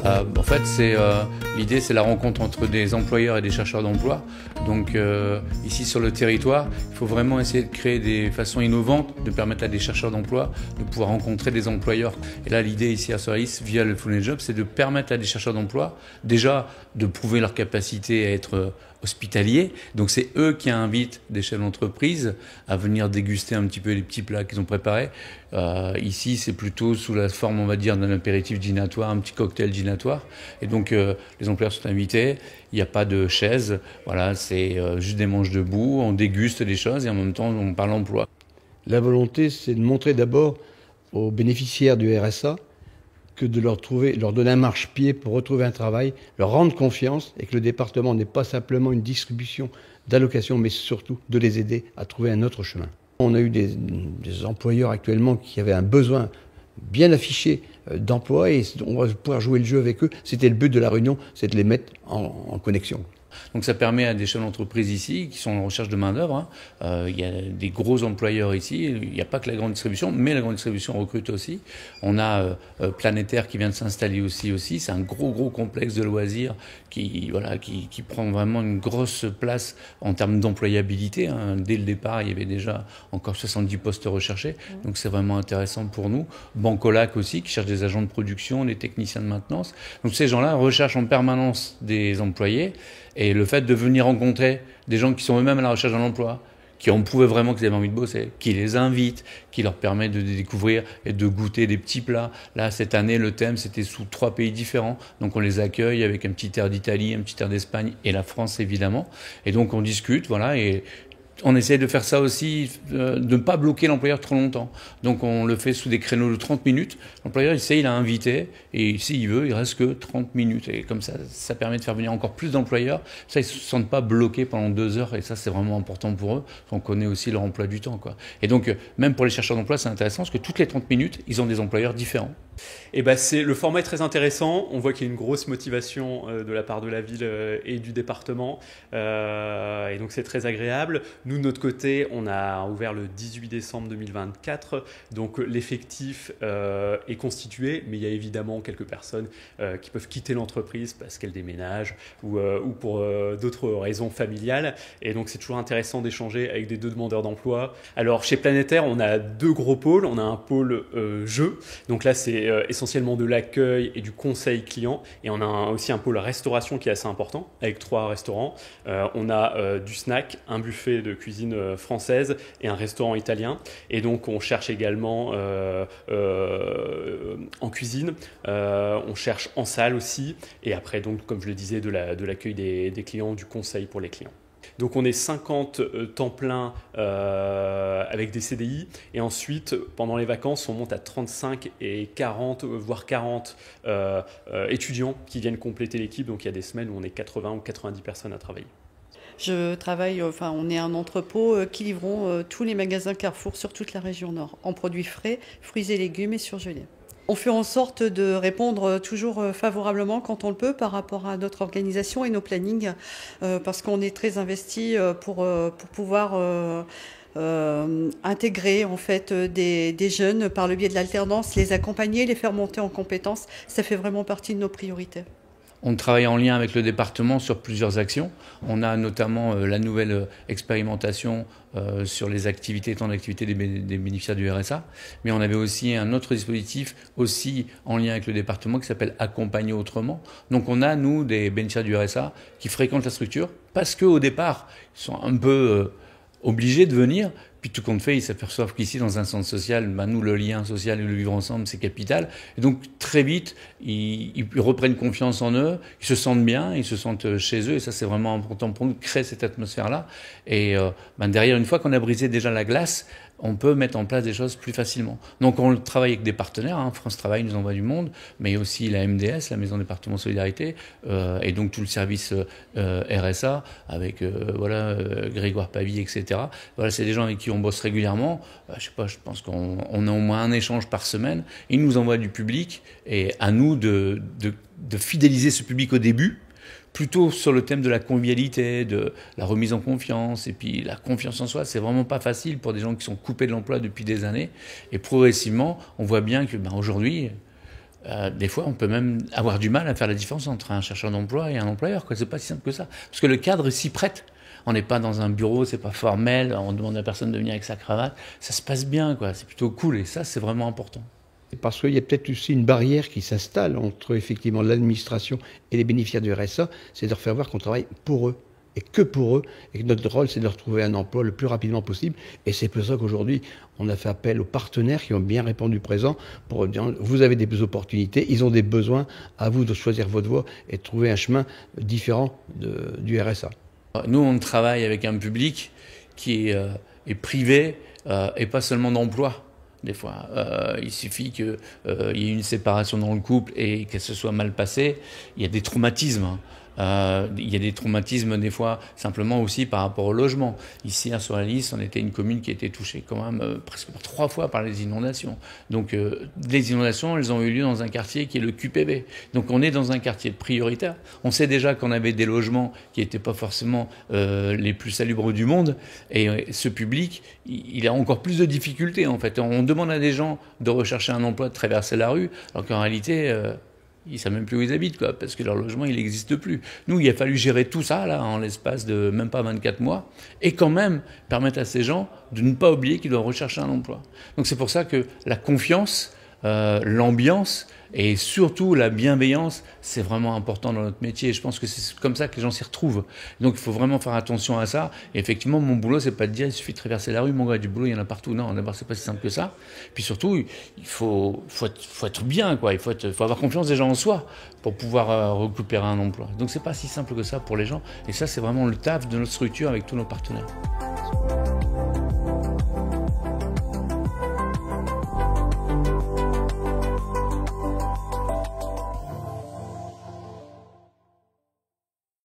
En fait, l'idée, c'est la rencontre entre des employeurs et des chercheurs d'emploi. Donc ici sur le territoire, il faut vraiment essayer de créer des façons innovantes, de permettre à des chercheurs d'emploi de pouvoir rencontrer des employeurs. Et là, l'idée ici à Soleis, via le Full Job, c'est de permettre à des chercheurs d'emploi, déjà, de prouver leur capacité à être hospitaliers. Donc c'est eux qui invitent des chefs d'entreprise à venir déguster un petit peu les petits plats qu'ils ont préparés. Ici, c'est plutôt sous la forme, on va dire, d'un apéritif dînatoire, un petit cocktail dînatoire. Et donc les employeurs sont invités. Il n'y a pas de chaise. Voilà, c'est juste des manches debout. On déguste des choses et en même temps, on parle emploi. La volonté, c'est de montrer d'abord aux bénéficiaires du RSA que de leur donner un marchepied pour retrouver un travail, leur rendre confiance et que le département n'est pas simplement une distribution d'allocations, mais surtout de les aider à trouver un autre chemin. On a eu des employeurs actuellement qui avaient un besoin bien affiché d'emploi et on va pouvoir jouer le jeu avec eux. C'était le but de la réunion, c'est de les mettre en connexion. Donc ça permet à des chefs d'entreprise ici qui sont en recherche de main-d'œuvre. Il y a des gros employeurs ici. Il n'y a pas que la grande distribution, mais la grande distribution recrute aussi. On a Planétaire qui vient de s'installer aussi. C'est un gros complexe de loisirs qui prend vraiment une grosse place en termes d'employabilité. Dès le départ, il y avait déjà encore 70 postes recherchés. Donc c'est vraiment intéressant pour nous. Bancolac aussi qui cherche des agents de production, des techniciens de maintenance. Donc ces gens-là recherchent en permanence des employés. Et le fait de venir rencontrer des gens qui sont eux-mêmes à la recherche d'un emploi, qui ont prouvé vraiment qu'ils avaient envie de bosser, qui les invitent, qui leur permet de découvrir et de goûter des petits plats. Là, cette année, le thème, c'était sous 3 pays différents. Donc on les accueille avec un petit air d'Italie, un petit air d'Espagne et la France, évidemment. Et donc on discute, voilà, et on essaie de faire ça aussi, de ne pas bloquer l'employeur trop longtemps. Donc on le fait sous des créneaux de 30 minutes. L'employeur, il a invité, et s'il veut, il reste que 30 minutes. Et comme ça permet de faire venir encore plus d'employeurs. Ça, ils ne se sentent pas bloqués pendant 2 heures, et ça, c'est vraiment important pour eux. On connaît aussi leur emploi du temps, quoi. Et donc, même pour les chercheurs d'emploi, c'est intéressant, parce que toutes les 30 minutes, ils ont des employeurs différents. Et le format est très intéressant. On voit qu'il y a une grosse motivation de la part de la ville et du département. Et donc, c'est très agréable. Nous, de notre côté, on a ouvert le 18 décembre 2024. Donc, l'effectif est constitué, mais il y a évidemment quelques personnes qui peuvent quitter l'entreprise parce qu'elles déménagent ou pour d'autres raisons familiales. Et donc, c'est toujours intéressant d'échanger avec des deux demandeurs d'emploi. Alors, chez Planétaire, on a 2 gros pôles. On a un pôle jeu. Donc là, c'est essentiellement de l'accueil et du conseil client. Et on a aussi un pôle restauration qui est assez important, avec 3 restaurants. On a du snack, un buffet de cuisine française et un restaurant italien. Et donc, on cherche également en cuisine. On cherche en salle aussi. Et après, donc, comme je le disais, de l'accueil des clients, du conseil pour les clients. Donc on est 50 temps plein avec des CDI et ensuite pendant les vacances on monte à 35 et 40 voire 40 étudiants qui viennent compléter l'équipe. Donc il y a des semaines où on est 80 ou 90 personnes à travailler. Je travaille, on est un entrepôt qui livrons tous les magasins Carrefour sur toute la région Nord en produits frais, fruits et légumes et surgelés. On fait en sorte de répondre toujours favorablement quand on le peut par rapport à notre organisation et nos plannings parce qu'on est très investi pour pouvoir intégrer en fait des jeunes par le biais de l'alternance, les accompagner, les faire monter en compétences. Ça fait vraiment partie de nos priorités. On travaille en lien avec le département sur plusieurs actions. On a notamment la nouvelle expérimentation sur les activités, temps d'activité des bénéficiaires du RSA. Mais on avait aussi un autre dispositif aussi en lien avec le département qui s'appelle Accompagner autrement. Donc on a, nous, des bénéficiaires du RSA qui fréquentent la structure parce qu'au départ, ils sont un peu obligés de venir. Puis tout compte fait, ils s'aperçoivent qu'ici, dans un centre social, nous, le lien social et le vivre ensemble, c'est capital. Et donc, très vite, ils reprennent confiance en eux, ils se sentent bien, ils se sentent chez eux. Et ça, c'est vraiment important pour nous de créer cette atmosphère-là. Et derrière, une fois qu'on a brisé déjà la glace, on peut mettre en place des choses plus facilement. Donc on travaille avec des partenaires, France Travail nous envoie du monde, mais aussi la MDS, la Maison Département Solidarité, et donc tout le service RSA, avec Grégoire Pavie, etc. Voilà, c'est des gens avec qui on bosse régulièrement. Je pense qu'on a au moins un échange par semaine. Ils nous envoient du public, et à nous de fidéliser ce public au début, plutôt sur le thème de la convivialité, de la remise en confiance, et puis la confiance en soi. C'est vraiment pas facile pour des gens qui sont coupés de l'emploi depuis des années. Et progressivement, on voit bien que aujourd'hui, des fois, on peut même avoir du mal à faire la différence entre un chercheur d'emploi et un employeur. C'est pas si simple que ça. Parce que le cadre s'y prête. On n'est pas dans un bureau, c'est pas formel, on demande à personne de venir avec sa cravate. Ça se passe bien, quoi. C'est plutôt cool, et ça, c'est vraiment important. Parce qu'il y a peut-être aussi une barrière qui s'installe entre effectivement l'administration et les bénéficiaires du RSA, c'est de leur faire voir qu'on travaille pour eux et que pour eux, et que notre rôle c'est de leur trouver un emploi le plus rapidement possible. Et c'est pour ça qu'aujourd'hui on a fait appel aux partenaires qui ont bien répondu présent pour dire vous avez des opportunités, ils ont des besoins, à vous de choisir votre voie et de trouver un chemin différent du RSA. Nous on travaille avec un public qui est privé et pas seulement d'emploi. Des fois, il suffit qu'il y ait une séparation dans le couple et qu'elle se soit mal passée. Il y a des traumatismes. Il y a des traumatismes des fois simplement aussi par rapport au logement. Ici, sur la liste, on était une commune qui a été touchée quand même presque 3 fois par les inondations. Donc les inondations, elles ont eu lieu dans un quartier qui est le QPV. Donc on est dans un quartier prioritaire. On sait déjà qu'on avait des logements qui n'étaient pas forcément les plus salubres du monde. Et ce public, il a encore plus de difficultés en fait. On demande à des gens de rechercher un emploi, de traverser la rue, alors qu'en réalité... ils ne savent même plus où ils habitent, quoi, parce que leur logement, il n'existe plus. Nous, il a fallu gérer tout ça, là, en l'espace de même pas 24 mois, et quand même permettre à ces gens de ne pas oublier qu'ils doivent rechercher un emploi. Donc c'est pour ça que la confiance, l'ambiance et surtout la bienveillance, c'est vraiment important dans notre métier. Et je pense que c'est comme ça que les gens s'y retrouvent. Donc il faut vraiment faire attention à ça. Et effectivement, mon boulot, c'est pas de dire il suffit de traverser la rue, mon gars, du boulot, il y en a partout. Non, d'abord, c'est pas si simple que ça. Puis surtout, il faut être bien, quoi. Il faut avoir confiance déjà en soi pour pouvoir récupérer un emploi. Donc c'est pas si simple que ça pour les gens. Et ça, c'est vraiment le taf de notre structure avec tous nos partenaires.